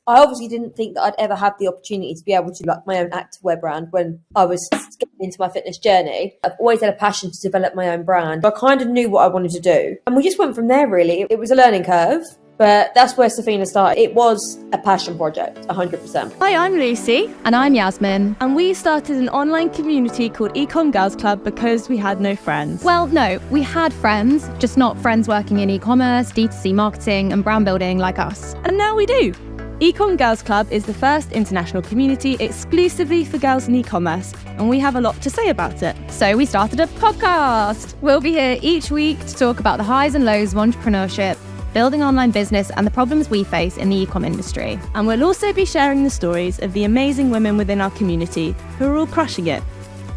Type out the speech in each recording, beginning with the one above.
I obviously didn't think that I'd ever have the opportunity to be able to like my own activewear brand when I was getting into my fitness journey. I've always had a passion to develop my own brand. I kind of knew what I wanted to do. And we just went from there, really. It was a learning curve, but that's where Sofina started. It was a passion project, 100%. Hi, I'm Lucy. And I'm Yasmin. And we started an online community called Ecom Girls Club because we had no friends. Well, no, we had friends, just not friends working in e-commerce, D2C marketing and brand building like us. And now we do. Ecom Girls Club is the first international community exclusively for girls in e-commerce, and we have a lot to say about it. So we started a podcast. We'll be here each week to talk about the highs and lows of entrepreneurship, building online business and the problems we face in the e-com industry. And we'll also be sharing the stories of the amazing women within our community who are all crushing it.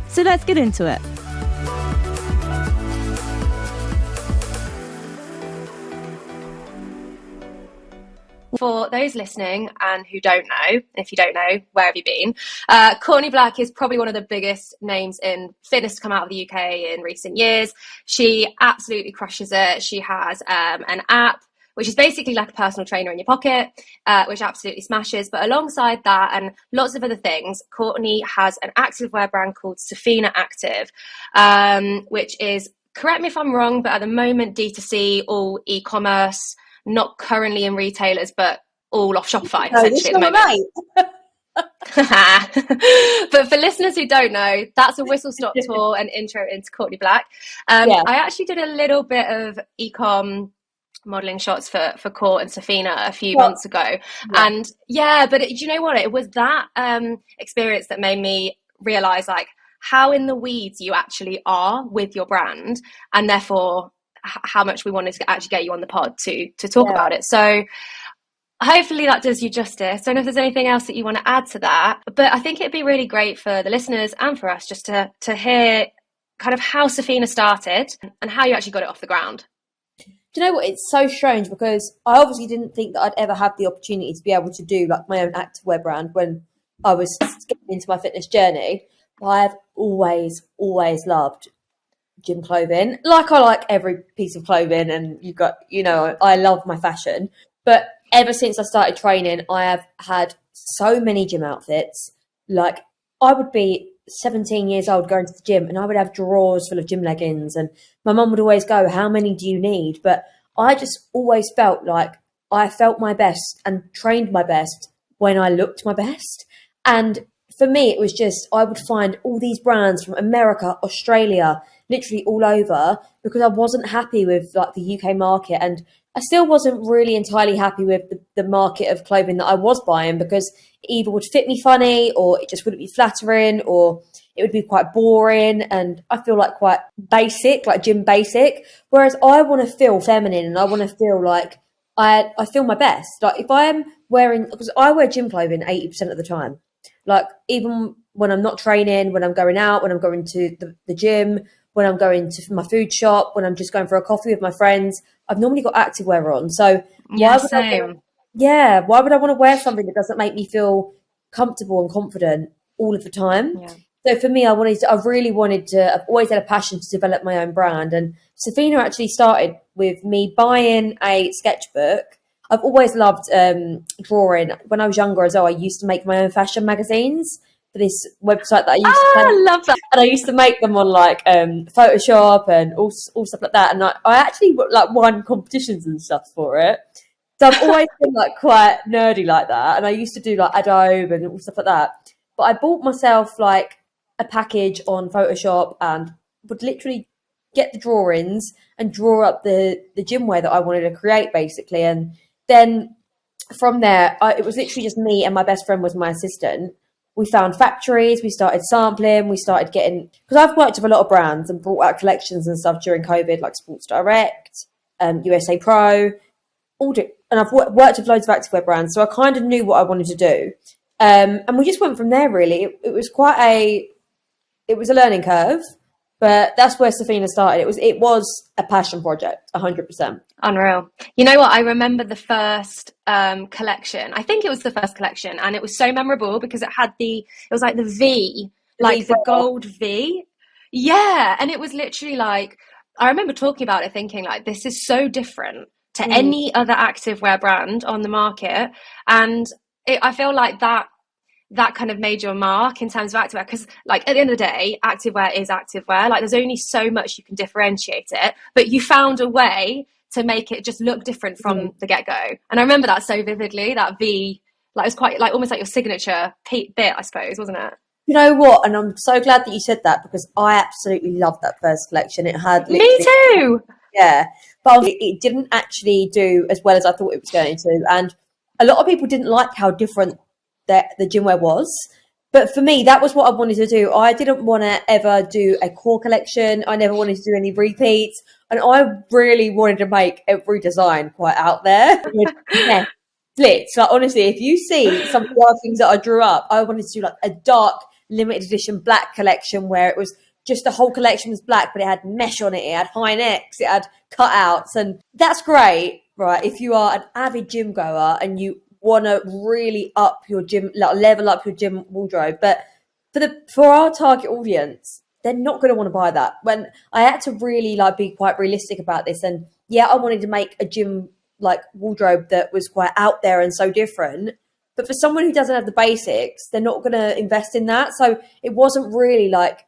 So let's get into it. For those listening and who don't know, if you don't know, where have you been? Courtney Black is probably one of the biggest names in fitness to come out of the UK in recent years. She absolutely crushes it. She has an app, which is basically like a personal trainer in your pocket, which absolutely smashes. But alongside that and lots of other things, Courtney has an activewear brand called Sofina Active, which is, correct me if I'm wrong, but at the moment, D2C, all e-commerce, not currently in retailers, but all off Shopify, essentially, at the moment. But for listeners who don't know, that's a whistle-stop tour and intro into Courtney Black. I actually did a little bit of e-com modelling shots for Court and Sofina a few months ago. And but do you know what? It was that experience that made me realise like how in the weeds you actually are with your brand, and therefore how much we wanted to actually get you on the pod to talk about it. So hopefully that does you justice. I don't know if there's anything else that you want to add to that, but I think it'd be really great for the listeners and for us just to hear kind of how Sofina started and how you actually got it off the ground. Do you know what? It's so strange because I obviously didn't think that I'd ever have the opportunity to be able to do like my own activewear brand when I was getting into my fitness journey. I've always loved gym clothing. Like I like every piece of clothing, and I love my fashion. But ever since I started training, I have had so many gym outfits. Like I would be 17 years old going to the gym and I would have drawers full of gym leggings, and my mum would always go, how many do you need? But I just always felt like I felt my best and trained my best when I looked my best. And for me, it was just, I would find all these brands from America, Australia, literally all over, because I wasn't happy with like the UK market, and I still wasn't really entirely happy with the market of clothing that I was buying, because it either would fit me funny or it just wouldn't be flattering, or it would be quite boring and I feel like quite basic, like gym basic. Whereas I want to feel feminine and I want to feel like I feel my best. Like if I am wearing, because I wear gym clothing 80% of the time, like even when I'm not training, when I'm going out, when I'm going to the gym, when I'm going to my food shop, when I'm just going for a coffee with my friends, I've normally got activewear on. So why would I want to wear something that doesn't make me feel comfortable and confident all of the time? Yeah. So for me, I've always had a passion to develop my own brand. And Sofina actually started with me buying a sketchbook. I've always loved drawing. When I was younger as well, I used to make my own fashion magazines for this website that I used to. I love that. And I used to make them on like Photoshop and all stuff like that. And I actually like won competitions and stuff for it. So I've always been like quite nerdy like that. And I used to do like Adobe and all stuff like that. But I bought myself like a package on Photoshop and would literally get the drawings and draw up the gym wear that I wanted to create, basically. And then from there, it was literally just me and my best friend was my assistant. We found factories, we started sampling, we started getting, because I've worked with a lot of brands and brought out collections and stuff during COVID, like Sports Direct, USA Pro, and I've worked with loads of activewear brands, so I kind of knew what I wanted to do. And we just went from there, really. It was it was a learning curve, but that's where Sofina started. It was a passion project, 100%. Unreal. You know what? I remember the first collection. I think it was the first collection, and it was so memorable because it was like the V, like the gold V. Yeah, and it was literally like, I remember talking about it thinking like, this is so different to any other activewear brand on the market. And I feel like that kind of made your mark in terms of activewear, because like at the end of the day, activewear is activewear. Like there's only so much you can differentiate it, but you found a way to make it just look different from the get-go. And I remember that so vividly, that V, like it was quite like almost like your signature bit, I suppose, wasn't it? You know what? And I'm so glad that you said that, because I absolutely loved that first collection. It had me too. Yeah, but it didn't actually do as well as I thought it was going to, and a lot of people didn't like how different the gym wear was. But for me, that was what I wanted to do. I didn't want to ever do a core collection. I never wanted to do any repeats, and I really wanted to make every design quite out there. Yeah, splits. Like honestly, if you see some of the other things that I drew up, I wanted to do like a dark limited edition black collection where it was just the whole collection was black, but it had mesh on it, it had high necks, it had cutouts, and that's great, right? If you are an avid gym goer and you want to really up your gym, like level up your gym wardrobe, but for our target audience, they're not going to want to buy that. When I had to really like be quite realistic about this, and yeah, I wanted to make a gym like wardrobe that was quite out there and so different. But for someone who doesn't have the basics, they're not going to invest in that. So it wasn't really like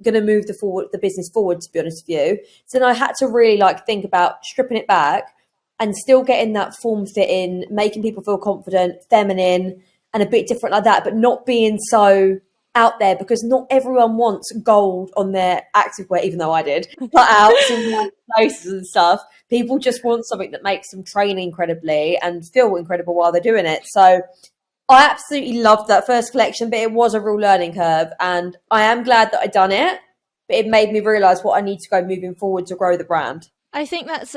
going to move the business forward, to be honest with you. So then I had to really like think about stripping it back and still getting that form fit in, making people feel confident, feminine, and a bit different like that, but not being so out there, because not everyone wants gold on their activewear, even though I did, cutouts and places and stuff. People just want something that makes them train incredibly and feel incredible while they're doing it. So I absolutely loved that first collection, but it was a real learning curve, and I am glad that I'd done it, but it made me realise what I need to go moving forward to grow the brand. I think that's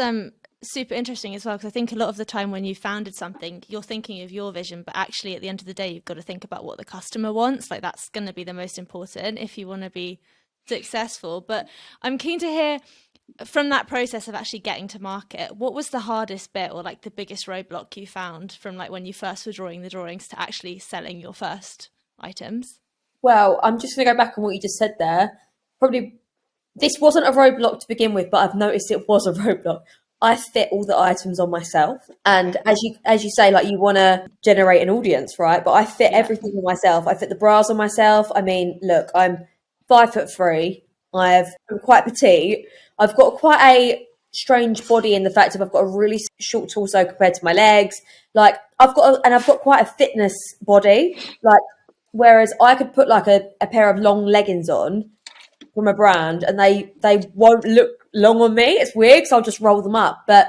super interesting as well, because I think a lot of the time when you founded something, you're thinking of your vision, but actually at the end of the day, you've got to think about what the customer wants. Like that's going to be the most important if you want to be successful. But I'm keen to hear from that process of actually getting to market, what was the hardest bit or like the biggest roadblock you found from like when you first were drawing the drawings to actually selling your first items? Well, I'm just going to go back on what you just said there. Probably this wasn't a roadblock to begin with, but I've noticed it was a roadblock. I fit all the items on myself, and as you say, like you want to generate an audience, right? But I fit everything on myself. I fit the bras on myself. I mean, look, I'm 5'3". I'm quite petite. I've got quite a strange body in the fact of I've got a really short torso compared to my legs. Like I've got quite a fitness body. Like whereas I could put like a pair of long leggings on from a brand and they won't look long on me. It's weird because I'll just roll them up. But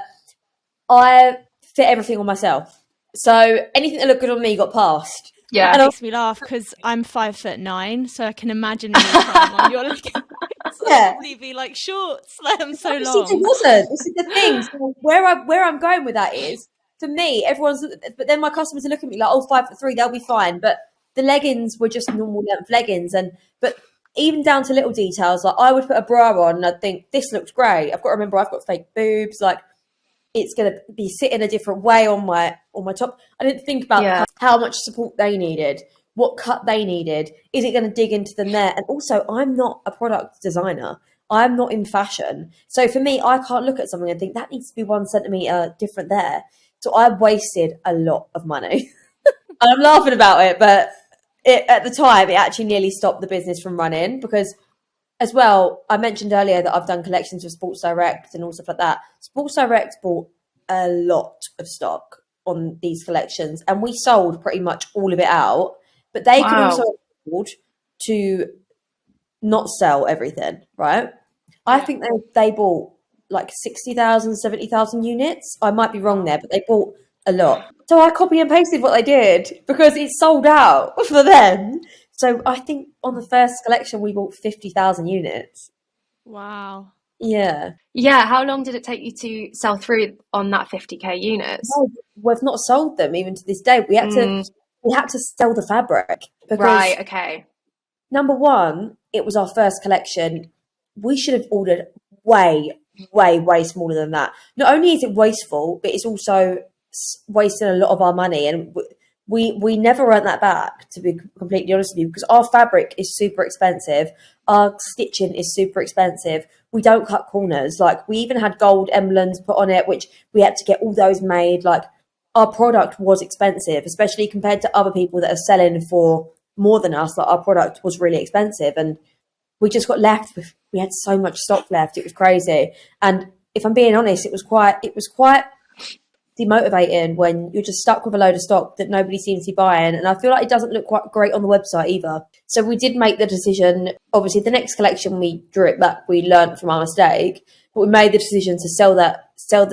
I fit everything on myself. So anything that looked good on me got passed. Yeah, and it makes me laugh because I'm 5'9", so I can imagine me trying on your leggings. Yeah, probably be like shorts. I'm so long. It wasn't. This is the thing. So where I'm going with that is, for me, but then my customers are looking at me like, oh, 5'3", they'll be fine. But the leggings were just normal length leggings, but even down to little details, like I would put a bra on and I'd think this looks great. I've got to remember I've got fake boobs, like it's going to be sitting a different way on my top. I didn't think about how much support they needed, what cut they needed. Is it going to dig into them there? And also, I'm not a product designer. I'm not in fashion. So for me, I can't look at something and think that needs to be 1 centimetre different there. So I wasted a lot of money. And I'm laughing about it, but at the time, it actually nearly stopped the business from running because, as well, I mentioned earlier that I've done collections with Sports Direct and all stuff like that. Sports Direct bought a lot of stock on these collections and we sold pretty much all of it out, but they could also afford to not sell everything, right? I think they bought like 60,000, 70,000 units. I might be wrong there, but they bought a lot. So I copy and pasted what they did because it sold out for them. So I think on the first collection, we bought 50,000 units. Wow. Yeah. Yeah. How long did it take you to sell through on that 50k units? No, we've not sold them even to this day. We had to sell the fabric. Because, right. Okay. Number one, it was our first collection. We should have ordered way, way, way smaller than that. Not only is it wasteful, but it's also wasting a lot of our money. And we never earned that back, to be completely honest with you, because our fabric is super expensive. Our stitching is super expensive. We don't cut corners. Like we even had gold emblems put on it, which we had to get all those made. Like our product was expensive, especially compared to other people that are selling for more than us. Like, our product was really expensive, and we just got left with, we had so much stock left. It was crazy. And if I'm being honest, it was quite demotivating when you're just stuck with a load of stock that nobody seems to be buying. And I feel like it doesn't look quite great on the website either. So we did make the decision. Obviously, the next collection we drew it back. We learned from our mistake, but we made the decision to sell the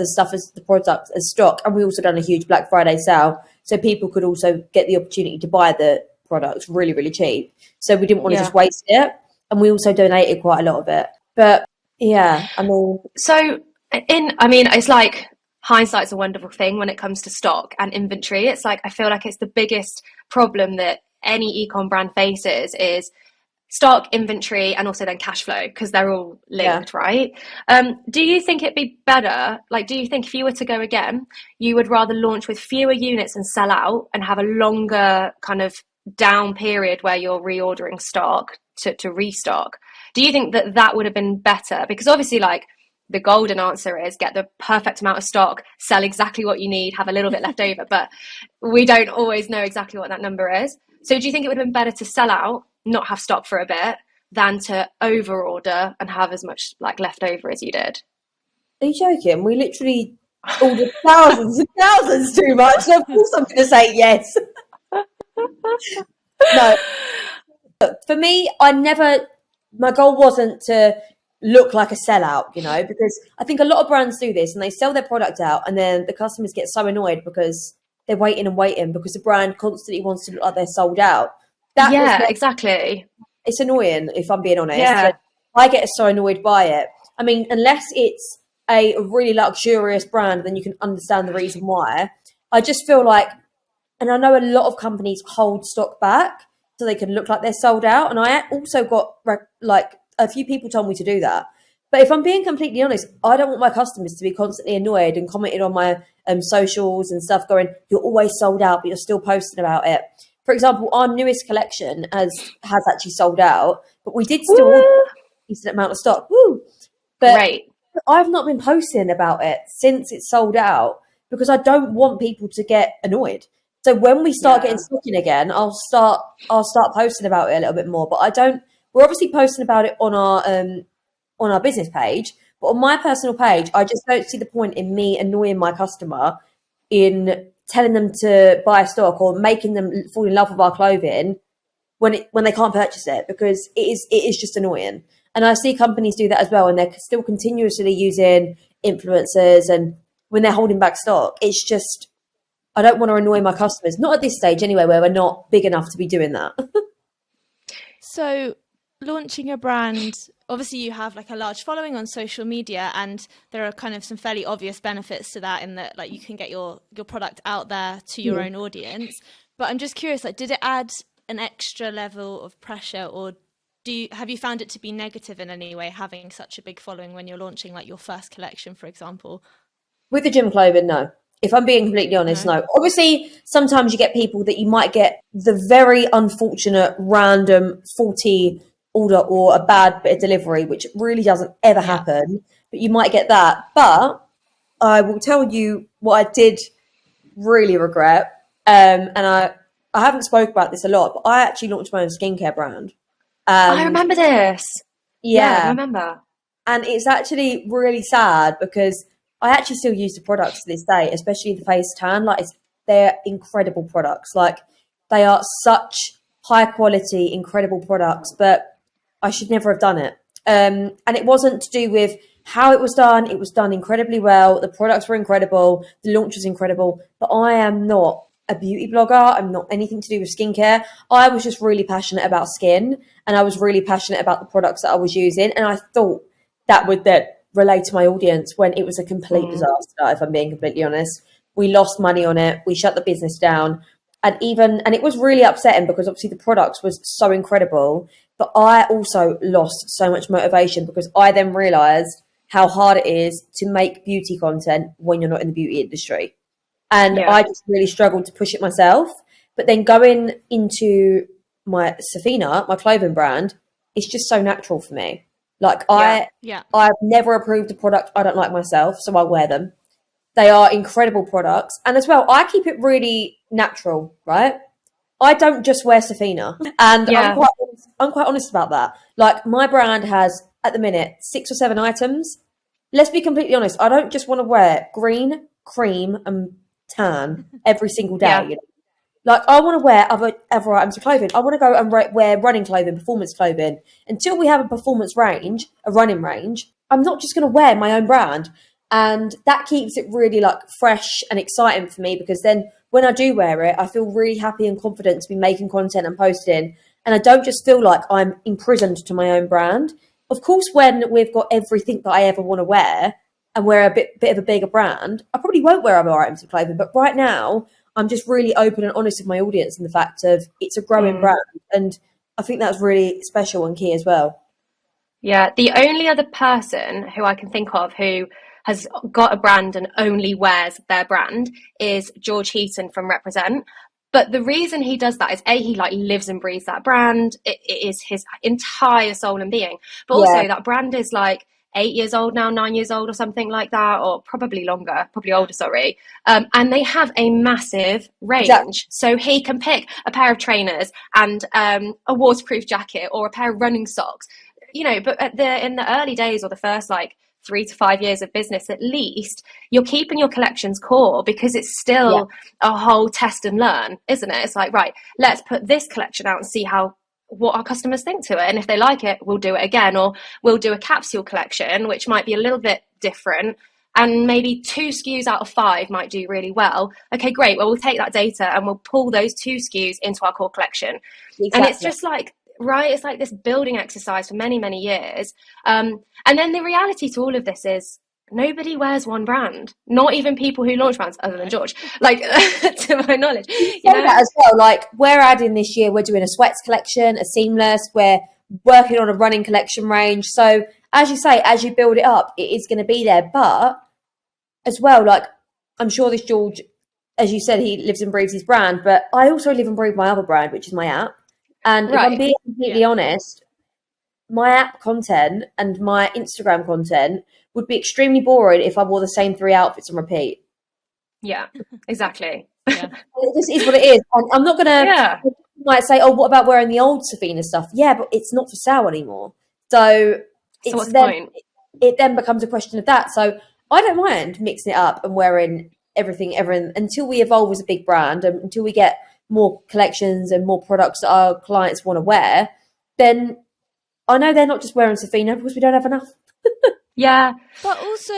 stuff as the product as stock. And we also done a huge Black Friday sale, so people could also get the opportunity to buy the products really, really cheap. So we didn't want to just waste it. And we also donated quite a lot of it. But yeah, I mean, it's like, hindsight's a wonderful thing when it comes to stock and inventory. It's like, I feel like it's the biggest problem that any e-com brand faces is stock, inventory, and also then cash flow, because they're all linked, right? Do you think it'd be better, like, do you think if you were to go again, you would rather launch with fewer units and sell out and have a longer kind of down period where you're reordering stock to restock? Do you think that would have been better? Because obviously, like, the golden answer is get the perfect amount of stock, sell exactly what you need, have a little bit left over, but we don't always know exactly what that number is. So do you think it would have been better to sell out, not have stock for a bit, than to over order and have as much like left over as you did? Are you joking? We literally ordered thousands and thousands too much. So of course I'm going to say yes. No. Look, for me, my goal wasn't to look like a sellout, because I think a lot of brands do this and they sell their product out and then the customers get so annoyed because they're waiting because the brand constantly wants to look like they're sold out. Exactly. It's annoying, if I'm being honest. Yeah. I get so annoyed by it. I mean, unless it's a really luxurious brand, then you can understand the reason why. I just feel like, and I know a lot of companies hold stock back so they can look like they're sold out. And I also got a few people told me to do that. But if I'm being completely honest, I don't want my customers to be constantly annoyed and commenting on my socials and stuff going, you're always sold out, but you're still posting about it. For example, our newest collection has actually sold out, but we did still order a decent amount of stock. Woo! But I've not been posting about it since it's sold out because I don't want people to get annoyed. So when we start getting stock in again, I'll start posting about it a little bit more. But we're obviously posting about it on our business page, but on my personal page, I just don't see the point in me annoying my customer in telling them to buy stock or making them fall in love with our clothing when they can't purchase it, because it is just annoying. And I see companies do that as well, and they're still continuously using influencers, and when they're holding back stock, it's just, I don't want to annoy my customers, not at this stage anyway, where we're not big enough to be doing that. So launching a brand, obviously you have like a large following on social media, and there are kind of some fairly obvious benefits to that in that like you can get your product out there to your own audience. But I'm just curious, like, did it add an extra level of pressure, or have you found it to be negative in any way, having such a big following when you're launching like your first collection, for example? With the gym clothing, no. If I'm being completely honest, no. Obviously, sometimes you get people that you might get the very unfortunate random 40 order or a bad bit of delivery, which really doesn't ever happen, but you might get that. But I will tell you what I did really regret, and I haven't spoke about this a lot, but I actually launched my own skincare brand. I remember this. Yeah, I remember. And it's actually really sad because I actually still use the products to this day, especially the face tan. Like, they're incredible products. Like, they are such high quality, incredible products, but I should never have done it. And it wasn't to do with how it was done. It was done incredibly well. The products were incredible. The launch was incredible. But I am not a beauty blogger. I'm not anything to do with skincare. I was just really passionate about skin, and I was really passionate about the products that I was using. And I thought that would relate to my audience, when it was a complete disaster, if I'm being completely honest. We lost money on it. We shut the business down. And it was really upsetting because obviously the products was so incredible, but I also lost so much motivation because I then realized how hard it is to make beauty content when you're not in the beauty industry. And I just really struggled to push it myself. But then going into my Sofina, my clothing brand, it's just so natural for me. Like, I've never approved a product I don't like myself, so I wear them. They are incredible products. And as well, I keep it really natural, right? I don't just wear Sofina. And I'm quite honest about that. Like, my brand has, at the minute, 6 or 7 items. Let's be completely honest. I don't just want to wear green, cream, and tan every single day. You know? Like, I want to wear other items of clothing. I want to go and wear running clothing, performance clothing. Until we have a performance range, a running range, I'm not just going to wear my own brand. And that keeps it really like fresh and exciting for me, because then when I do wear it, I feel really happy and confident to be making content and posting. And I don't just feel like I'm imprisoned to my own brand. Of course, when we've got everything that I ever want to wear and wear a bit of a bigger brand, I probably won't wear other items of clothing. But right now, I'm just really open and honest with my audience in the fact of it's a growing brand. And I think that's really special and key as well. Yeah, the only other person who I can think of who has got a brand and only wears their brand is George Heaton from Represent. But the reason he does that is he like lives and breathes that brand. It is his entire soul and being. But also that brand is like 8 years old now, 9 years old or something like that, or probably longer, probably older, sorry. And they have a massive range. Exactly. So he can pick a pair of trainers and a waterproof jacket or a pair of running socks, you know, but in the early days or the first like 3 to 5 years of business, at least you're keeping your collections core, because it's still a whole test and learn, isn't it? It's like, right, let's put this collection out and see what our customers think to it. And if they like it, we'll do it again, or we'll do a capsule collection, which might be a little bit different. And maybe 2 SKUs out of 5 might do really well. Okay, great. Well, we'll take that data and we'll pull those 2 SKUs into our core collection. Exactly. And it's just like, right, it's like this building exercise for many, many years. And then the reality to all of this is nobody wears one brand, not even people who launch brands other than George, like to my knowledge. You know? That as well, like we're adding this year, we're doing a sweats collection, a seamless, we're working on a running collection range. So as you say, as you build it up, it is going to be there. But as well, like I'm sure this George, as you said, he lives and breathes his brand, but I also live and breathe my other brand, which is my app. And if I'm being completely honest, my app content and my Instagram content would be extremely boring if I wore the same 3 outfits on repeat. Yeah, exactly. Yeah. It just is what it is. And I'm not going to might say, oh, what about wearing the old Sofina stuff? Yeah, but it's not for sale anymore. So what's the point? It then becomes a question of that. So I don't mind mixing it up and wearing everything until we evolve as a big brand and until we get more collections and more products that our clients want to wear, then I know they're not just wearing Sofina because we don't have enough. Yeah. But also,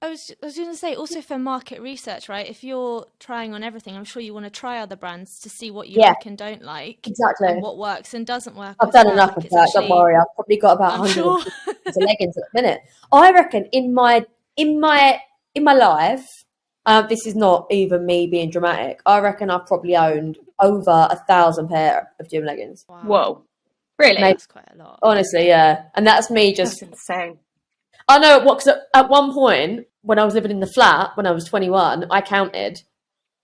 I was going to say, also for market research, right? If you're trying on everything, I'm sure you want to try other brands to see what you like and don't like. Exactly. And what works and doesn't work. I've done enough of that, don't worry. I've probably got about 100 leggings at the minute. I reckon in my life, this is not even me being dramatic, I reckon I've probably owned over 1,000 pair of gym leggings. Wow. Whoa. Really? That's quite a lot. Honestly, yeah. And that's me just... That's insane. I know, because at one point, when I was living in the flat, when I was 21, I counted,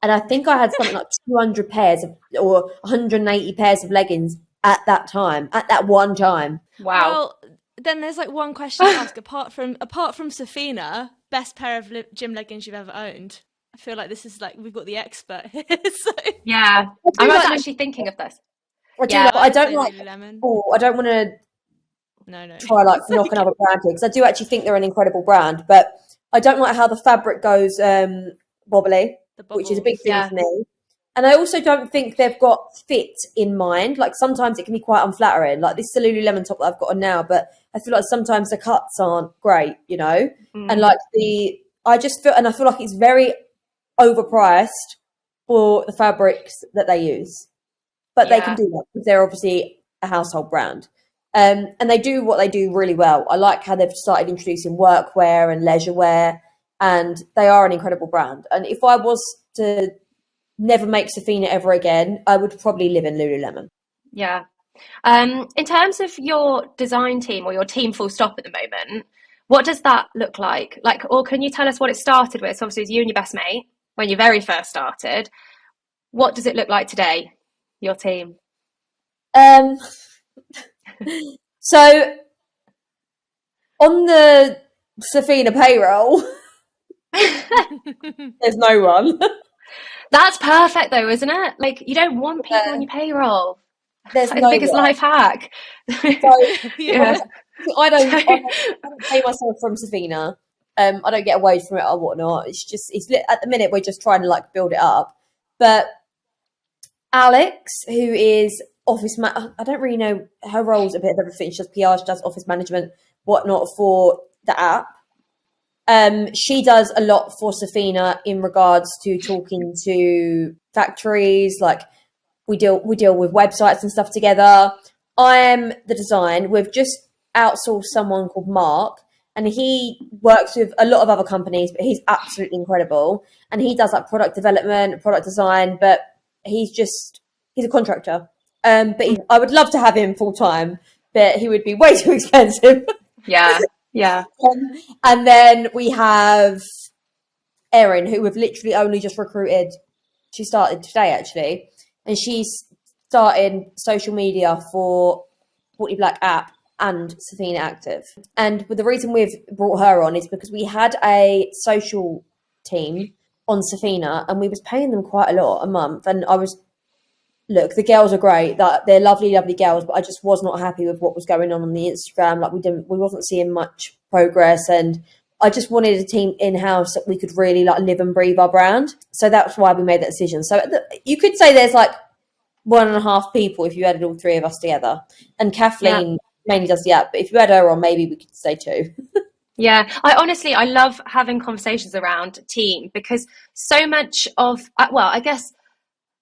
and I think I had something like 200 pairs or 180 pairs of leggings at that time, at that one time. Wow. Well, then there's like one question to ask, apart from Sofina, best pair of gym leggings you've ever owned. I feel like this is like, we've got the expert here. So. Yeah. I was actually thinking of this. I don't want to try like knock another brand here, because I do actually think they're an incredible brand, but I don't like how the fabric goes wobbly, which is a big thing for me. And I also don't think they've got fit in mind. Like sometimes it can be quite unflattering, like this Lululemon top that I've got on now, but I feel like sometimes the cuts aren't great, you know? And like I feel like it's very overpriced for the fabrics that they use. But they can do that because they're obviously a household brand. And they do what they do really well. I like how they've started introducing workwear and leisure wear, and they are an incredible brand. And if I was to never make Sofina ever again, I would probably live in Lululemon. Yeah. In terms of your design team or your team full stop at the moment, what does that look like? Like, or can you tell us what it started with? So obviously it was you and your best mate when you very first started. What does it look like today, your team? So on the Sofina payroll, There's no one. That's perfect though, isn't it? Like, you don't want people on your payroll. There's It's like no the biggest one. life hack. So Yeah. I don't pay myself from Sofina. I don't get a wage from it or whatnot. At the minute we're just trying to like build it up. But Alex, who is I don't really know, her role's a bit of everything. She does PR, she does office management, whatnot for the app. She does a lot for Sofina in regards to talking to factories, like we deal with websites and stuff together. I am the design. We've just outsourced someone called Mark, and he works with a lot of other companies, but he's absolutely incredible. And he does like product development, product design, but he's a contractor. I would love to have him full time, but he would be way too expensive. Yeah. And then we have Erin, who we've literally only just recruited. She started today, actually, and she's starting social media for Courtney Black app and Sofina Active. And the reason we've brought her on is because we had a social team on Sofina, and we was paying them quite a lot a month. And look, the girls are great. They're lovely, lovely girls, but I just was not happy with what was going on the Instagram. Like we wasn't seeing much progress, and I just wanted a team in-house that we could really like live and breathe our brand. So that's why we made that decision. So you could say there's like 1.5 people if you added all 3 of us together. And Kathleen mainly does the app, but if you add her on, maybe we could say 2. Yeah, I love having conversations around team, because so much of, I guess,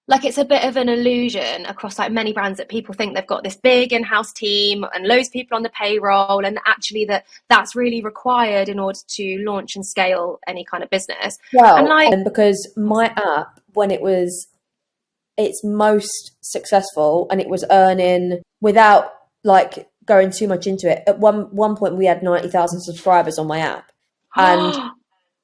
like, it's a bit of an illusion across like many brands that people think they've got this big in-house team and loads of people on the payroll, and actually that's really required in order to launch and scale any kind of business. Well, and because my app, when it was its most successful and it was earning, without like going too much into it, at one point we had 90,000 subscribers on my app, and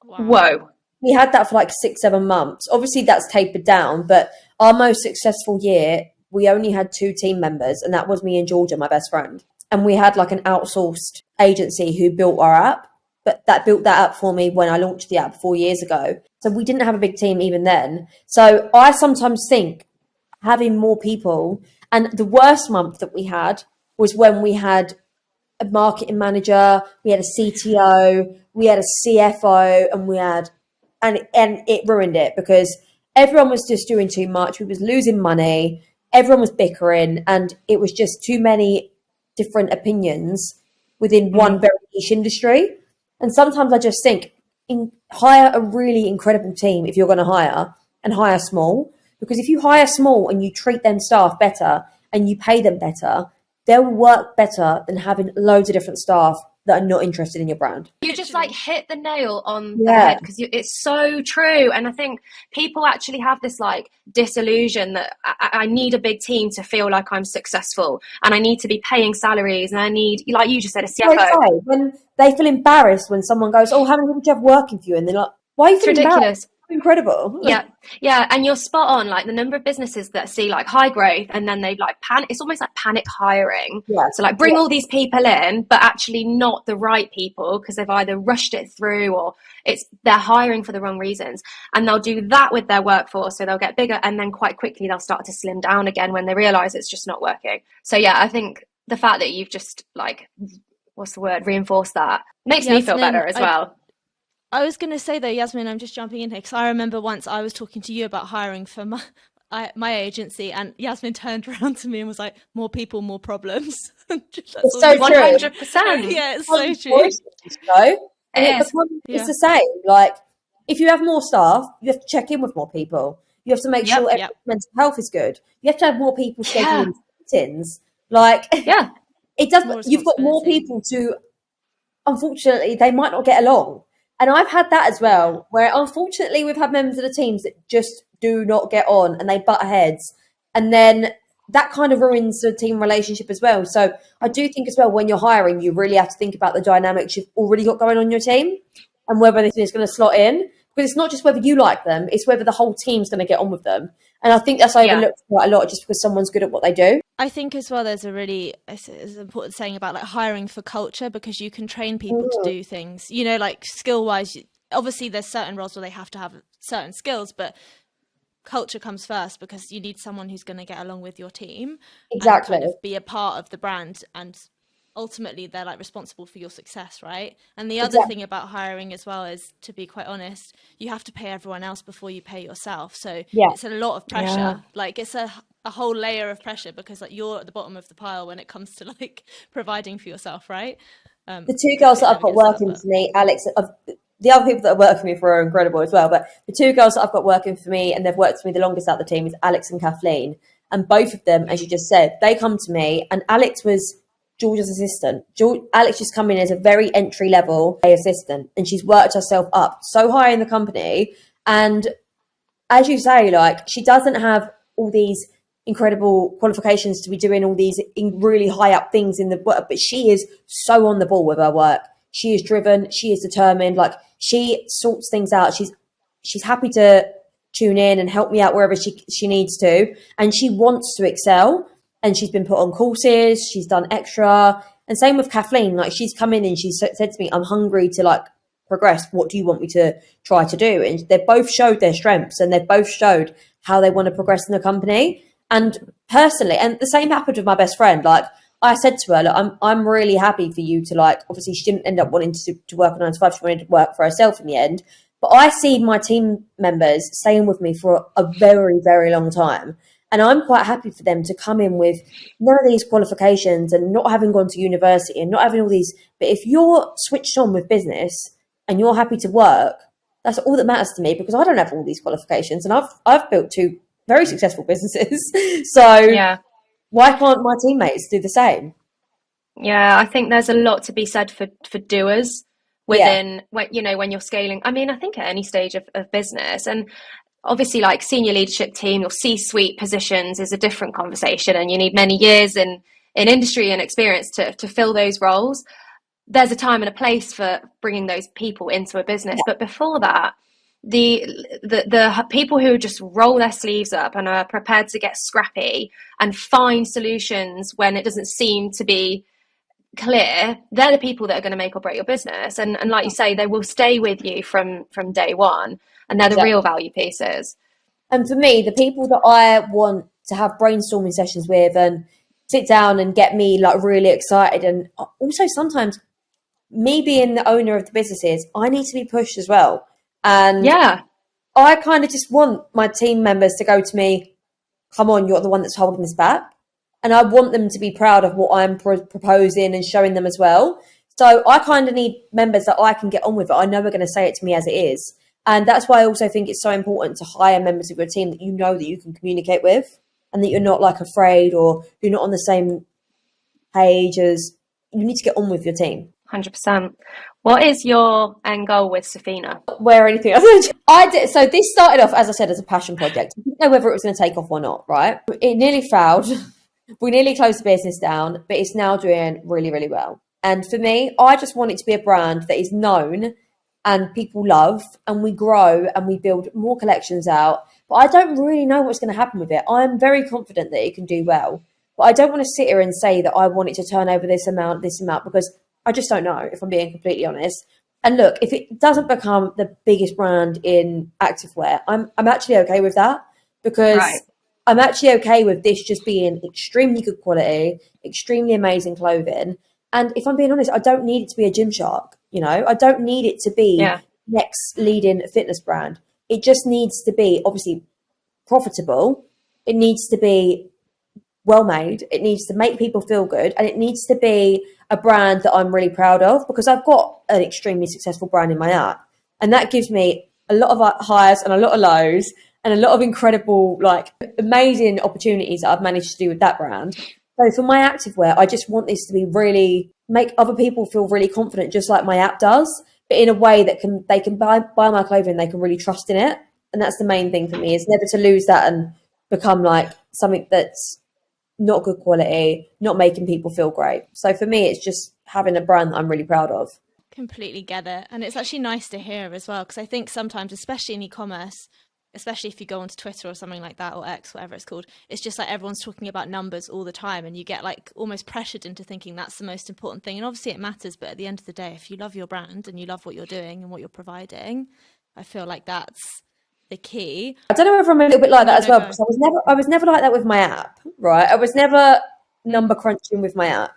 Whoa. We had that for like 6-7 months. Obviously that's tapered down, but our most successful year, we only had 2 team members, and that was me and Georgia, my best friend. And we had like an outsourced agency who built our app, but that built that app for me when I launched the app 4 years ago. So we didn't have a big team even then. So I sometimes think having more people, and the worst month that we had was when we had a marketing manager, we had a CTO, we had a CFO, and it ruined it because everyone was just doing too much. We was losing money. Everyone was bickering, and it was just too many different opinions within one very niche industry. And sometimes I just think, hire a really incredible team if you're going to hire, and hire small. Because if you hire small and you treat them staff better and you pay them better, they'll work better than having loads of different staff that are not interested in your brand. You just like hit the nail on the head, because it's so true. And I think people actually have this like disillusion that I need a big team to feel like I'm successful, and I need to be paying salaries, and I need, like you just said, a CFO. When they feel embarrassed when someone goes, "Oh, how many people do you have working for you?" and they're like, "Why are you feeling ridiculous? Incredible." Yeah, and you're spot on. Like, the number of businesses that see like high growth and then they like panic, it's almost like panic hiring. So like bring all these people in, but actually not the right people, because they've either rushed it through or they're hiring for the wrong reasons. And they'll do that with their workforce, so they'll get bigger, and then quite quickly they'll start to slim down again when they realize it's just not working. So yeah, I think the fact that you've just like, reinforced that makes me feel better as well. I was going to say though, Yasmin, I'm just jumping in here because I remember once I was talking to you about hiring for my agency, and Yasmin turned around to me and was like, "More people, more problems." It's so true. 100%. Yeah, it's so true. It's the same. Like, if you have more staff, you have to check in with more people. You have to make sure everyone's mental health is good. You have to have more people scheduling meetings. Like, it does. You've got more people to. Unfortunately, they might not get along. And I've had that as well, where unfortunately we've had members of the teams that just do not get on and they butt heads. And then that kind of ruins the team relationship as well. So I do think as well, when you're hiring, you really have to think about the dynamics you've already got going on your team and whether this is going to slot in. Because it's not just whether you like them, it's whether the whole team's going to get on with them. And I think that's overlooked quite a lot, just because someone's good at what they do. I think as well there's it's important saying about like hiring for culture, because you can train people to do things, you know, like skill wise obviously there's certain roles where they have to have certain skills, but culture comes first, because you need someone who's going to get along with your team, exactly, and kind of be a part of the brand, and ultimately they're like responsible for your success, right? And the other thing about hiring as well is, to be quite honest, you have to pay everyone else before you pay yourself. So it's a lot of pressure. Like it's a whole layer of pressure, because like you're at the bottom of the pile when it comes to like providing for yourself, right? The two girls that I've got working for me, Alex, the other people that are working for me are incredible as well, but the two girls that I've got working for me, and they've worked for me the longest out of the team, is Alex and Kathleen. And both of them, as you just said, they come to me, and Alex was George's assistant. Alex just come in as a very entry level assistant, and she's worked herself up so high in the company. And as you say, like, she doesn't have all these incredible qualifications to be doing all these really high up things in the work, but she is so on the ball with her work. She is driven, she is determined, like she sorts things out. She's happy to tune in and help me out wherever she needs to, and she wants to excel, and she's been put on courses, she's done extra. And same with Kathleen, like she's come in and she said to me, I'm hungry to like progress, what do you want me to try to do? And they've both showed their strengths, and they've both showed how they want to progress in the company. And personally, and the same happened with my best friend, like I said to her, look, I'm really happy for you to, like, obviously she didn't end up wanting to work a 9 to 5, she wanted to work for herself in the end. But I see my team members staying with me for a very, very long time. And I'm quite happy for them to come in with none of these qualifications and not having gone to university and not having all these. But if you're switched on with business and you're happy to work, that's all that matters to me, because I don't have all these qualifications, and I've built 2 very successful businesses. So why can't my teammates do the same? Yeah, I think there's a lot to be said for doers within, when you're scaling. I mean, I think at any stage of business, and obviously like senior leadership team or C-suite positions is a different conversation, and you need many years in industry and experience to fill those roles. There's a time and a place for bringing those people into a business. But before that, the people who just roll their sleeves up and are prepared to get scrappy and find solutions when it doesn't seem to be clear, they're the people that are going to make or break your business. And like you say, they will stay with you from day one, and they're the real value pieces. And for me, the people that I want to have brainstorming sessions with and sit down and get me like really excited, and also sometimes me being the owner of the businesses, I need to be pushed as well. And I kind of just want my team members to go to me, come on, you're the one that's holding this back. And I want them to be proud of what I'm proposing and showing them as well. So I kind of need members that I can get on with it. I know we're going to say it to me as it is. And that's why I also think it's so important to hire members of your team that you know that you can communicate with, and that you're not like afraid, or you're not on the same page as. You need to get on with your team. 100%. What is your end goal with Sofina? Wear anything else. I did. So this started off, as I said, as a passion project. I didn't know whether it was going to take off or not, right? It nearly failed. We nearly closed the business down, but it's now doing really, really well. And for me, I just want it to be a brand that is known and people love, and we grow and we build more collections out. But I don't really know what's going to happen with it. I'm very confident that it can do well. But I don't want to sit here and say that I want it to turn over this amount, because I just don't know, if I'm being completely honest. And look, if it doesn't become the biggest brand in activewear, I'm actually okay with that, because I'm actually okay with this just being extremely good quality, extremely amazing clothing. And if I'm being honest, I don't need it to be a Gymshark, I don't need it to be next leading fitness brand. It just needs to be obviously profitable. It needs to be well made. It needs to make people feel good, and it needs to be a brand that I'm really proud of, because I've got an extremely successful brand in my app, and that gives me a lot of highs and a lot of lows and a lot of incredible, like, amazing opportunities that I've managed to do with that brand. So for my activewear, I just want this to be really make other people feel really confident, just like my app does, but in a way that they can buy my clothing, they can really trust in it. And that's the main thing for me, is never to lose that and become like something that's not good quality, not making people feel great. So for me, it's just having a brand that I'm really proud of. Completely get it. And it's actually nice to hear as well, because I think sometimes, especially in e-commerce, especially if you go onto Twitter or something like that, or X, whatever it's called, it's just like everyone's talking about numbers all the time, and you get like almost pressured into thinking that's the most important thing. And obviously it matters, but at the end of the day, if you love your brand and you love what you're doing and what you're providing, I feel like that's the key. I don't know if I'm a little bit like that as well, because I was never like that with my app, right? I was never number crunching with my app.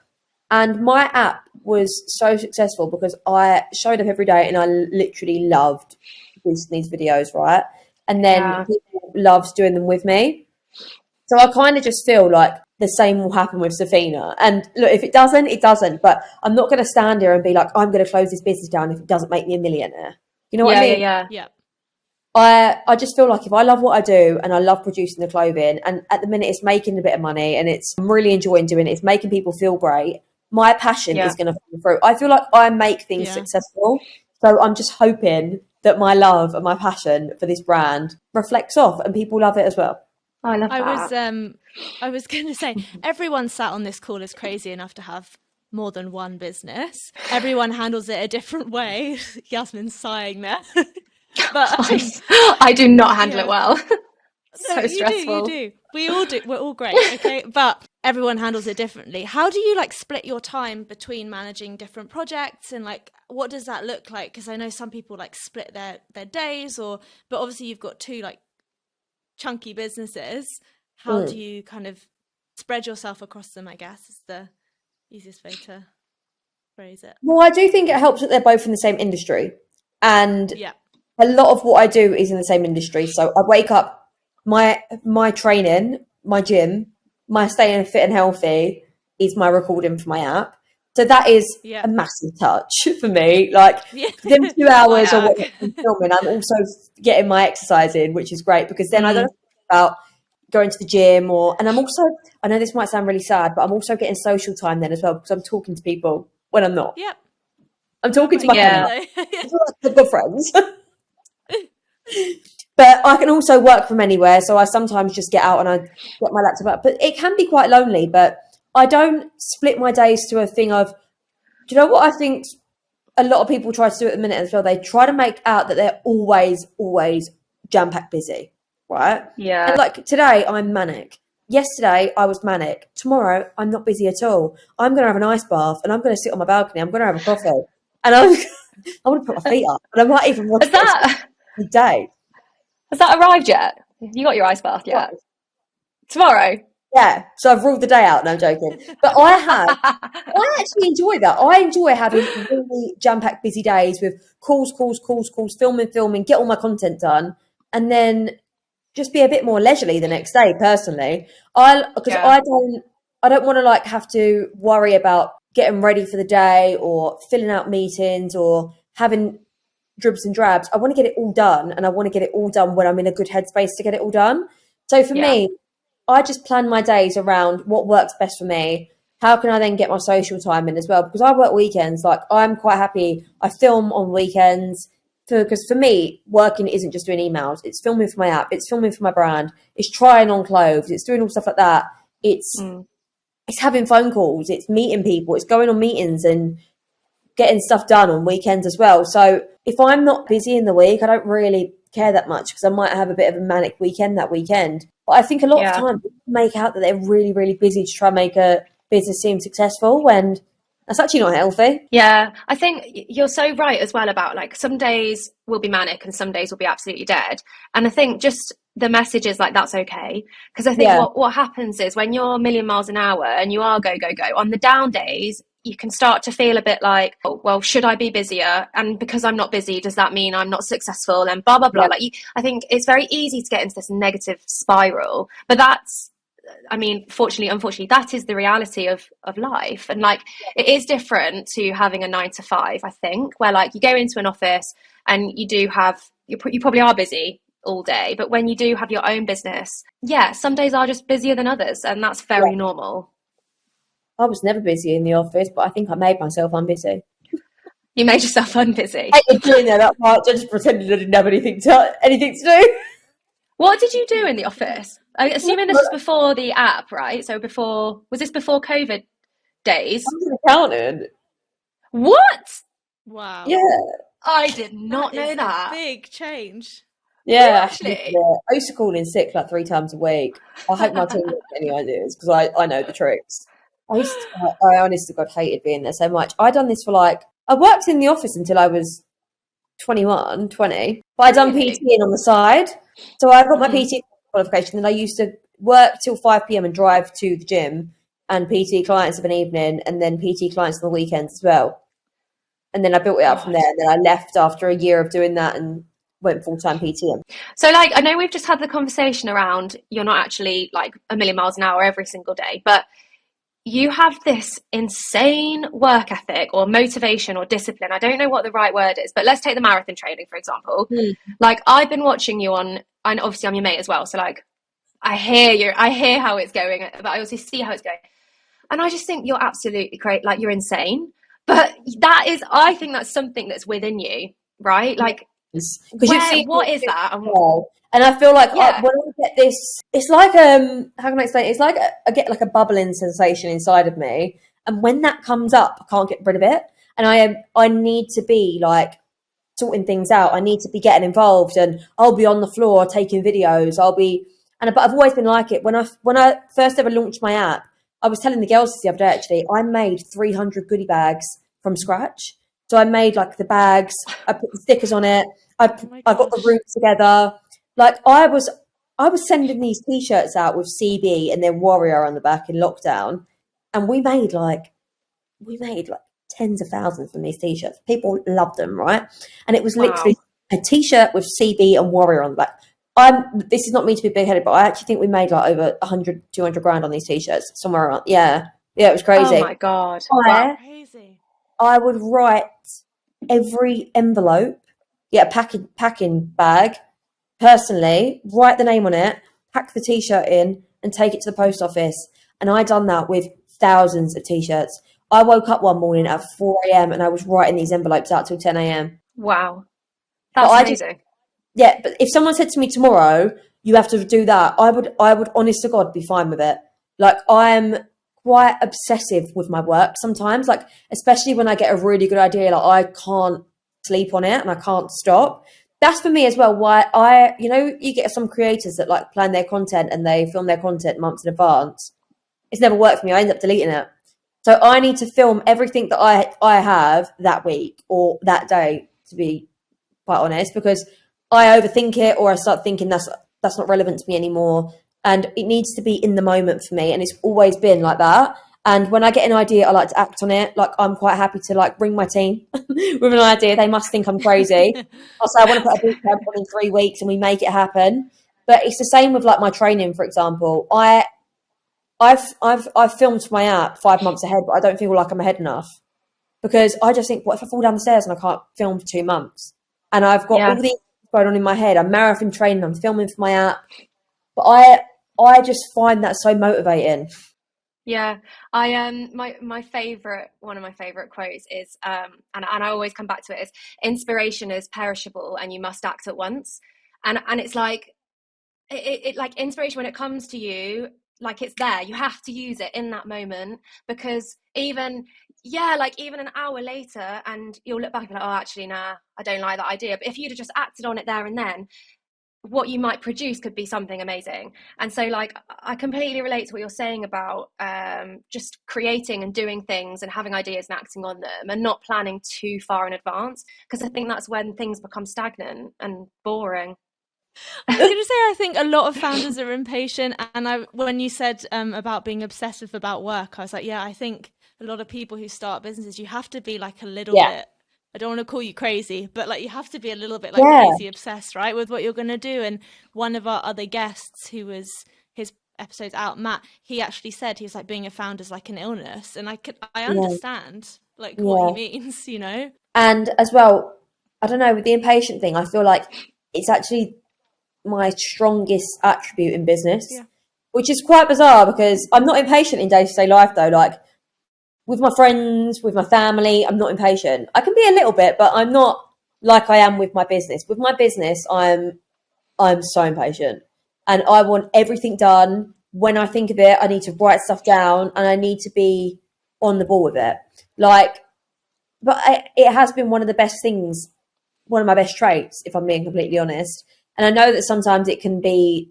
And my app was so successful because I showed up every day and I literally loved boosting these videos, right? And then people loved doing them with me. So I kind of just feel like the same will happen with Sofina. And look, if it doesn't, it doesn't. But I'm not going to stand here and be like, I'm going to close this business down if it doesn't make me a millionaire. You know what I mean? Yeah. I just feel like if I love what I do and I love producing the clothing, and at the minute it's making a bit of money and I'm really enjoying doing it, it's making people feel great, my passion is going to fall through. I feel like I make things successful. So I'm just hoping that my love and my passion for this brand reflects off and people love it as well. I love that. I was going to say, everyone sat on this call is crazy enough to have more than one business. Everyone handles it a different way. Yasmin's sighing there. But I do not handle it well. So stressful. You do. We all do. We're all great, okay? But everyone handles it differently. How do you like split your time between managing different projects, and like what does that look like? Because I know some people like split their days, but obviously you've got two like chunky businesses. How do you kind of spread yourself across them, I guess, is the easiest way to phrase it. Well, I do think it helps that they're both in the same industry. And a lot of what I do is in the same industry. So I wake up, my training, my gym, my staying fit and healthy is my recording for my app. So that is a massive touch for me. Like them 2 hours or what I'm filming, I'm also getting my exercise in, which is great because then I don't have to think about going to the gym and I'm also, I know this might sound really sad, but I'm also getting social time then as well because I'm talking to people when I'm not. Yep. I'm talking to my friends. I've got friends. But I can also work from anywhere. So I sometimes just get out and I get my laptop out. But it can be quite lonely. But I don't split my days to a thing of, do you know what I think a lot of people try to do at the minute as well? They try to make out that they're always jam-packed busy, right? Yeah. And like today, I'm manic. Yesterday, I was manic. Tomorrow, I'm not busy at all. I'm going to have an ice bath and I'm going to sit on my balcony. I'm going to have a coffee. And I want to put my feet up. And I might even watch a day. Has that arrived yet? You got your ice bath yet? Tomorrow? Yeah. So I've ruled the day out. No, I'm joking. But I actually enjoy that. I enjoy having really jam-packed busy days with calls, filming, get all my content done. And then just be a bit more leisurely the next day, personally. I don't want to like have to worry about getting ready for the day or filling out meetings or having dribs and drabs. I want to get it all done, and I want to get it all done when I'm in a good headspace to get it all done. So for me, I just plan my days around what works best for me. How can I then get my social time in as well? Because I work weekends. Like I'm quite happy. I film on weekends because for me, working isn't just doing emails. It's filming for my app. It's filming for my brand. It's trying on clothes. It's doing all stuff like that. It's having phone calls. It's meeting people. It's going on meetings and getting stuff done on weekends as well. So if I'm not busy in the week, I don't really care that much because I might have a bit of a manic weekend that weekend. But I think a lot of time people make out that they're really, really busy to try and make a business seem successful when that's actually not healthy. Yeah, I think you're so right as well about like some days will be manic and some days will be absolutely dead. And I think just the message is like, that's okay. Because I think what happens is when you're a million miles an hour and you are go, on the down days, you can start to feel a bit like, oh, well, should I be busier? And because I'm not busy, does that mean I'm not successful? And blah, blah, blah. I think it's very easy to get into this negative spiral. But unfortunately, that is the reality of life. And like, it is different to having a 9 to 5, I think, where like you go into an office and you probably are busy all day. But when you do have your own business, some days are just busier than others. And that's very normal. I was never busy in the office, but I think I made myself unbusy. You made yourself unbusy? I was doing that part. I just pretended I didn't have anything to do. What did you do in the office? I'm assuming this is before the app, right? So was this before COVID days? I was an accountant. What? Wow. Yeah. I did not know that. Big change. Yeah, Actually, I used to call in sick like 3 times a week. I hope my team don't get any ideas because I know the tricks. I honest to God hated being there so much. I done this for like, I worked in the office until I was 21, 20, but I done really? PT on the side. So I got my Mhm. PT qualification, and I used to work till 5 p.m. and drive to the gym and PT clients of an evening, and then PT clients on the weekends as well. And then I built it up from God. there. And then I left after a year of doing that and went full-time PT. So, like, I know we've just had the conversation around you're not actually like a million miles an hour every single day, but you have this insane work ethic or motivation or discipline. I don't know what the right word is, but let's take the marathon training, for example. Like, I've been watching you on, and obviously I'm your mate as well. So, like, I hear how it's going, but I also see how it's going. And I just think you're absolutely great. Like, you're insane. But I think that's something that's within you, right? Like, Because you've seen what is that? well, and I feel like Yeah. when I get this, it's like how can I explain it? It's like I get like a bubbling sensation inside of me, and when that comes up, I can't get rid of it, and I need to be like sorting things out. I need to be getting involved, and I'll be on the floor taking videos. But I've always been like it. When I first ever launched my app, I was telling the girls this the other day. Actually, I made 300 goodie bags from scratch. So I made like the bags, I put the stickers on it, I got the roots together. Like I was sending these t-shirts out with CB and then Warrior on the back in lockdown, and we made like tens of thousands from these t-shirts. People loved them, right? And it was literally a t-shirt with CB and Warrior on the back. This is not me to be big-headed, but I actually think we made like over 100, 200 grand on these t-shirts, somewhere around. Yeah, it was crazy. Oh my God. Wow. Crazy. I would write every envelope, packing bag, personally, write the name on it, pack the t-shirt in, and take it to the post office. And I done that with thousands of t-shirts. I woke up one morning at 4 a.m. and I was writing these envelopes out till 10 a.m. Wow. That's amazing. But if someone said to me tomorrow, you have to do that, I would honest to God be fine with it. Like I'm quite obsessive with my work sometimes, like especially when I get a really good idea, like I can't sleep on it and I can't stop. That's for me as well why you get some creators that like plan their content and they film their content months in advance. It's never worked for me. I end up deleting it. So I need to film everything that I have that week or that day, to be quite honest, because I overthink it or I start thinking that's not relevant to me anymore. And it needs to be in the moment for me. And it's always been like that. And when I get an idea, I like to act on it. Like I'm quite happy to like bring my team with an idea. They must think I'm crazy. I'll say I want to put a boot camp on in 3 weeks and we make it happen. But it's the same with like my training, for example. I've filmed my app 5 months ahead, but I don't feel like I'm ahead enough because I just think, what if I fall down the stairs and I can't film for 2 months? And I've got all these going on in my head. I'm marathon training. I'm filming for my app, but I just find that so motivating. Yeah, I my favorite one of my favorite quotes is and I always come back to it is inspiration is perishable and you must act at once. And it's like it like inspiration when it comes to you, like it's there. You have to use it in that moment because even an hour later and you'll look back and be like, oh actually nah, I don't like that idea. But if you'd have just acted on it there and then, what you might produce could be something amazing. And so like I completely relate to what you're saying about just creating and doing things and having ideas and acting on them and not planning too far in advance, because I think that's when things become stagnant and boring. I was going to say, I think a lot of founders are impatient. And when you said about being obsessive about work, I was like, yeah, I think a lot of people who start businesses, you have to be like a little bit, I don't want to call you crazy, but like you have to be a little bit like crazy obsessed, right, with what you're going to do. And one of our other guests who was his episodes out, Matt, he actually said he was like being a founder is like an illness. And I understand like what he means, you know? And as well, I don't know, with the impatient thing, I feel like it's actually my strongest attribute in business, which is quite bizarre because I'm not impatient in day-to-day life though. Like with my friends, with my family, I'm not impatient. I can be a little bit, but I'm not like I am with my business. With my business, I'm so impatient and I want everything done. When I think of it, I need to write stuff down and I need to be on the ball with it. But it has been one of the best things, one of my best traits, if I'm being completely honest. And I know that sometimes it can be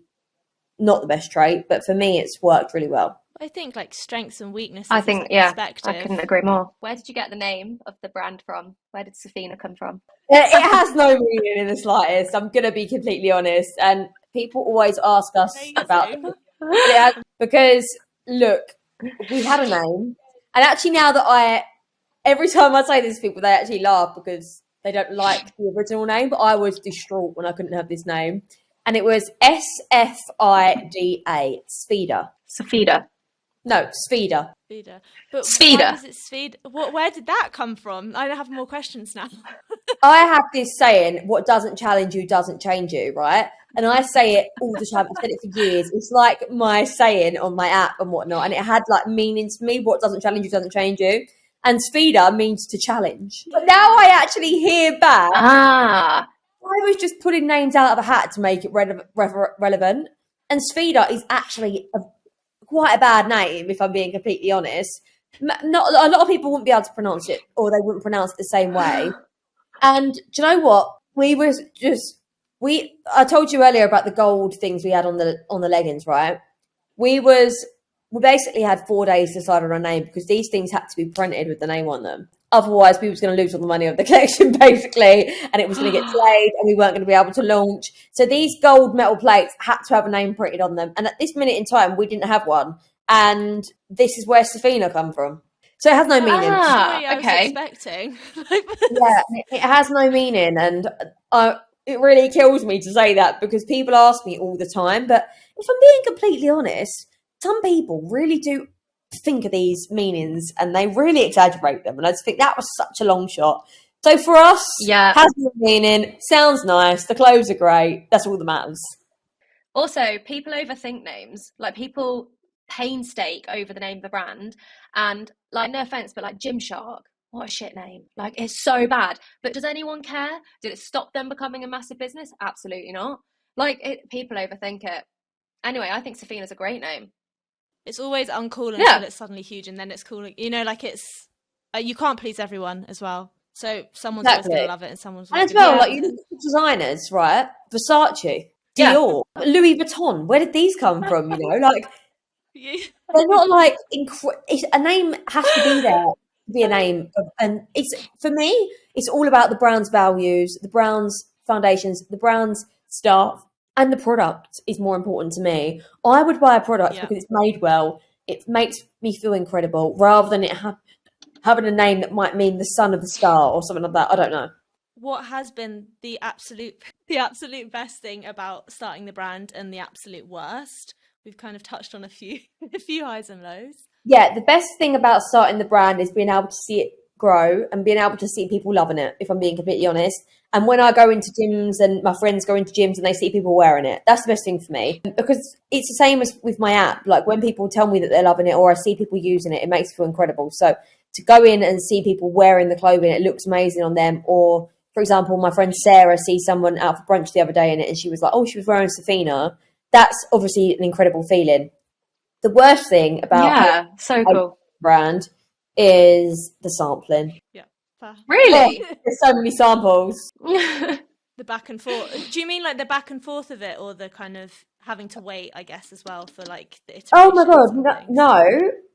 not the best trait, but for me, it's worked really well. I think like strengths and weaknesses. I think, perspective. I couldn't agree more. Where did you get the name of the brand from? Where did Sofina come from? It has no meaning in the slightest. I'm going to be completely honest. And people always ask us about it, because look, we had a name. And actually now that every time I say this to people, they actually laugh because they don't like the original name, but I was distraught when I couldn't have this name. And it was SFIDA, Sofina. Sofina. No, Sofina. But Sofina. Why is it Sofina? Where did that come from? I have more questions now. I have this saying, what doesn't challenge you doesn't change you, right? And I say it all the time. I've said it for years. It's like my saying on my app and whatnot. And it had like meanings to me. What doesn't challenge you doesn't change you. And Sofina means to challenge. But now I actually hear back. I was just putting names out of a hat to make it relevant. And Sofina is actually quite a bad name, if I'm being completely honest. Not a lot of people wouldn't be able to pronounce it, or they wouldn't pronounce it the same way. And do you know what? I told you earlier about the gold things we had on the leggings, right? We basically had 4 days to decide on a name because these things had to be printed with the name on them. Otherwise, we was going to lose all the money of the collection, basically, and it was going to get delayed and we weren't going to be able to launch. So these gold metal plates had to have a name printed on them. And at this minute in time, we didn't have one. And this is where Sofina come from. So it has no meaning. I was expecting. Yeah, it has no meaning. And it really kills me to say that because people ask me all the time. But if I'm being completely honest, some people really do think of these meanings and they really exaggerate them. And I just think that was such a long shot. So for us, has no meaning, sounds nice, the clothes are great. That's all that matters. Also, people overthink names. Like people painstake over the name of the brand. And like, no offense, but like Gymshark, what a shit name. Like, it's so bad. But does anyone care? Did it stop them becoming a massive business? Absolutely not. Like, people overthink it. Anyway, I think Sofina's a great name. It's always uncool until it's suddenly huge, and then it's cool. You know, like it's you can't please everyone as well. So someone's always going to love it, and someone's and as well, like you look at designers, right? Versace, Dior, Louis Vuitton. Where did these come from? You know, like they're not like a name has to be there to be a name, and it's for me. It's all about the brand's values, the brand's foundations, the brand's staff. And the product is more important to me. I would buy a product because it's made well. It makes me feel incredible rather than it having a name that might mean the son of the star or something like that. I don't know. What has been the absolute best thing about starting the brand and the absolute worst? We've kind of touched on a few highs and lows. Yeah, the best thing about starting the brand is being able to see it grow and being able to see people loving it, if I'm being completely honest. And when I go into gyms and my friends go into gyms and they see people wearing it, that's the best thing for me. Because it's the same as with my app. Like when people tell me that they're loving it or I see people using it, it makes me feel incredible. So to go in and see people wearing the clothing, it looks amazing on them. Or, for example, my friend Sarah sees someone out for brunch the other day in it and she was like, oh, she was wearing Sofina. That's obviously an incredible feeling. The worst thing about so cool brand is the sampling. Yeah. Really? Oh, there's so many samples. The back and forth. Do you mean like the back and forth of it, or the kind of having to wait, I guess, as well for like the iteration? Oh my god, no.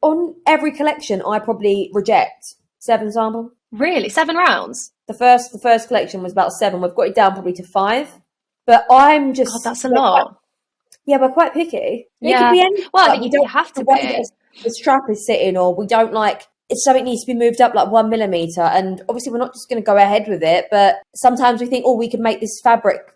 On every collection, I probably reject 7 samples. Really? 7 rounds? The first collection was about 7. We've got it down probably to 5. But I'm just... God, that's a lot. Yeah, we're quite picky. Yeah. It could be anything. Well, like, you have to be. The strap is sitting, or we don't like... If something needs to be moved up like 1 millimeter, and obviously we're not just going to go ahead with it, but sometimes we think, oh, we could make this fabric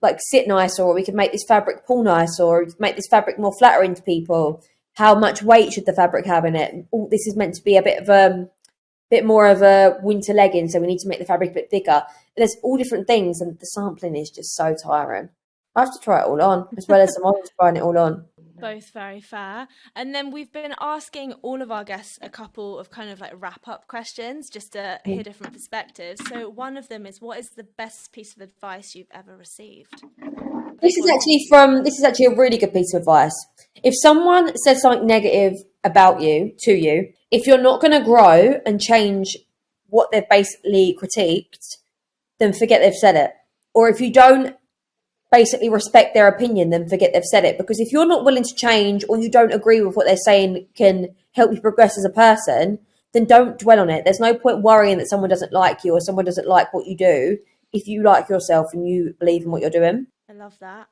like sit nicer, or we could make this fabric pull nicer, or make this fabric more flattering to people. How much weight should the fabric have in it? Oh, this is meant to be a bit more of a winter legging, so we need to make the fabric a bit thicker. And there's all different things, and the sampling is just so tiring. I have to try it all on, as well as some others trying it all on. Both very fair. And then we've been asking all of our guests a couple of kind of like wrap up questions just to hear different perspectives. So one of them is, what is the best piece of advice you've ever received? This is actually a really good piece of advice. If someone says something negative about you, to you, if you're not going to grow and change what they've basically critiqued, then forget they've said it. Or if you don't basically respect their opinion than forget they've said it. Because if you're not willing to change or you don't agree with what they're saying can help you progress as a person, then don't dwell on it. There's no point worrying that someone doesn't like you or someone doesn't like what you do if you like yourself and you believe in what you're doing. I love that.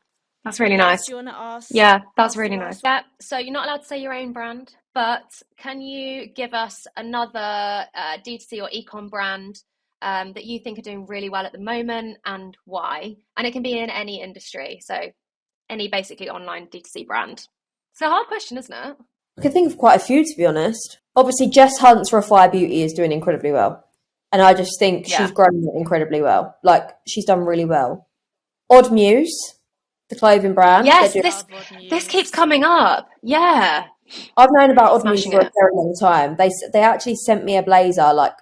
That's really nice. Do you want to ask? Yeah, that's really nice. Yeah, so you're not allowed to say your own brand, but can you give us another D2C or ecom brand that you think are doing really well at the moment and why? And it can be in any industry, so any basically online D2C brand. It's a hard question, isn't it? I can think of quite a few, to be honest. Obviously, Jess Hunt's Refire Beauty is doing incredibly well. And I just think she's grown incredibly well. Like, she's done really well. Odd Muse, the clothing brand. Yes, this keeps coming up. Yeah. I've known about Odd Muse for a very long time. They actually sent me a blazer like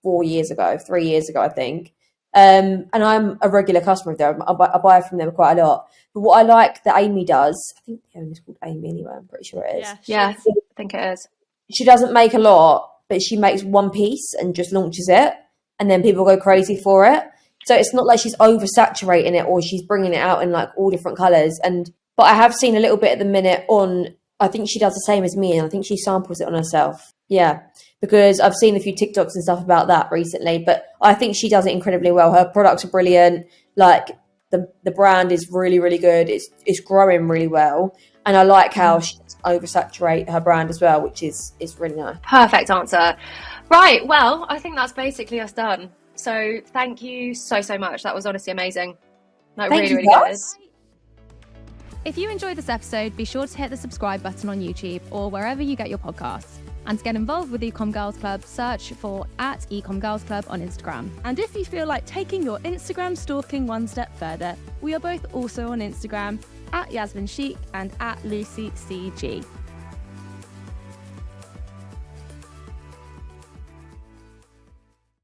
3 years ago, I think. And I'm a regular customer of theirs. I buy from them quite a lot. But what I like that Amy does, I think the owner's called Amy anyway, I'm pretty sure it is. Yeah, I think it is. She doesn't make a lot, but she makes one piece and just launches it. And then people go crazy for it. So it's not like she's oversaturating it or she's bringing it out in like all different colours. But I have seen a little bit at the minute on, I think she does the same as me and I think she samples it on herself. Yeah, because I've seen a few TikToks and stuff about that recently, but I think she does it incredibly well. Her products are brilliant. Like the brand is really, really good. It's growing really well. And I like how she doesn't oversaturate her brand as well, which is really nice. Perfect answer. Right, well, I think that's basically us done. So thank you so much. That was honestly amazing. Like, really, really good. If you enjoyed this episode, be sure to hit the subscribe button on YouTube or wherever you get your podcasts. And to get involved with Ecom Girls Club, search for @Ecom Girls Club on Instagram. And if you feel like taking your Instagram stalking one step further, we are both also on Instagram @YasminChic and @LucyCG.